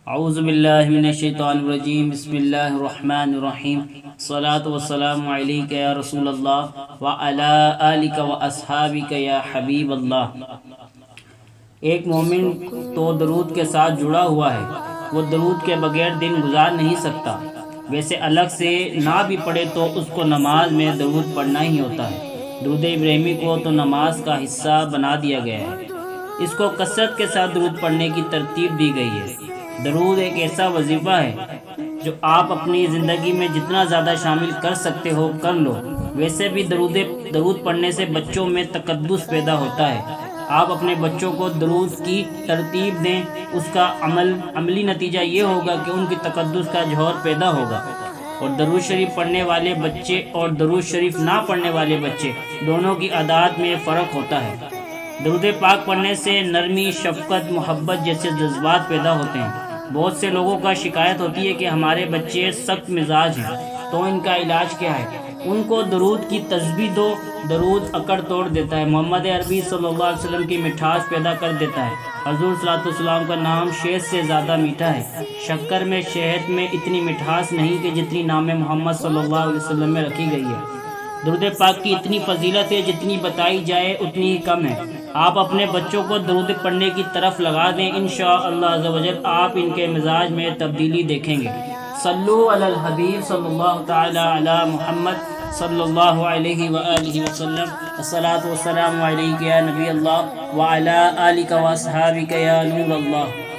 اعوذ باللہ من الشیطان الرجیم، بسم اللہ الرحمن الرحیم، الصلاۃ والسلام علیک یا رسول اللہ وعلی آلک واصحابک یا حبیب اللہ۔ ایک مومن تو درود کے ساتھ جڑا ہوا ہے، وہ درود کے بغیر دن گزار نہیں سکتا۔ ویسے الگ سے نہ بھی پڑھے تو اس کو نماز میں درود پڑھنا ہی ہوتا ہے۔ درود ابراہیمی کو تو نماز کا حصہ بنا دیا گیا ہے۔ اس کو کثرت کے ساتھ درود پڑھنے کی ترتیب دی گئی ہے۔ درود ایک ایسا وظیفہ ہے جو آپ اپنی زندگی میں جتنا زیادہ شامل کر سکتے ہو کر لو۔ ویسے بھی درود پڑھنے سے بچوں میں تقدس پیدا ہوتا ہے۔ آپ اپنے بچوں کو درود کی ترتیب دیں، اس کا عملی نتیجہ یہ ہوگا کہ ان کی تقدس کا جوہر پیدا ہوگا، اور درود شریف پڑھنے والے بچے اور درود شریف نہ پڑھنے والے بچے دونوں کی عادات میں فرق ہوتا ہے۔ درود پاک پڑھنے سے نرمی، شفقت، محبت جیسے جذبات پیدا ہوتے ہیں۔ بہت سے لوگوں کا شکایت ہوتی ہے کہ ہمارے بچے سخت مزاج ہیں، تو ان کا علاج کیا ہے؟ ان کو درود کی تسبیح دو۔ درود عقل توڑ دیتا ہے، محمد عربی صلی اللہ علیہ وسلم کی مٹھاس پیدا کر دیتا ہے۔ حضور صلی اللہ علیہ وسلم کا نام شہد سے زیادہ میٹھا ہے۔ شکر میں، شہد میں اتنی مٹھاس نہیں کہ جتنی نام محمد صلی اللہ علیہ وسلم میں رکھی گئی ہے۔ درود پاک کی اتنی فضیلت ہے، جتنی بتائی جائے اتنی ہی کم ہے۔ آپ اپنے بچوں کو درود پڑھنے کی طرف لگا دیں، انشاءاللہ عز و جل آپ ان کے مزاج میں تبدیلی دیکھیں گے۔ صلو علی الحبیب صلی اللہ تعالی علی محمد صلی اللہ علیہ وآلہ وسلم۔ الصلاۃ والسلام علیک یا نبی اللہ وعلی آلک واصحابک یا نور اللہ۔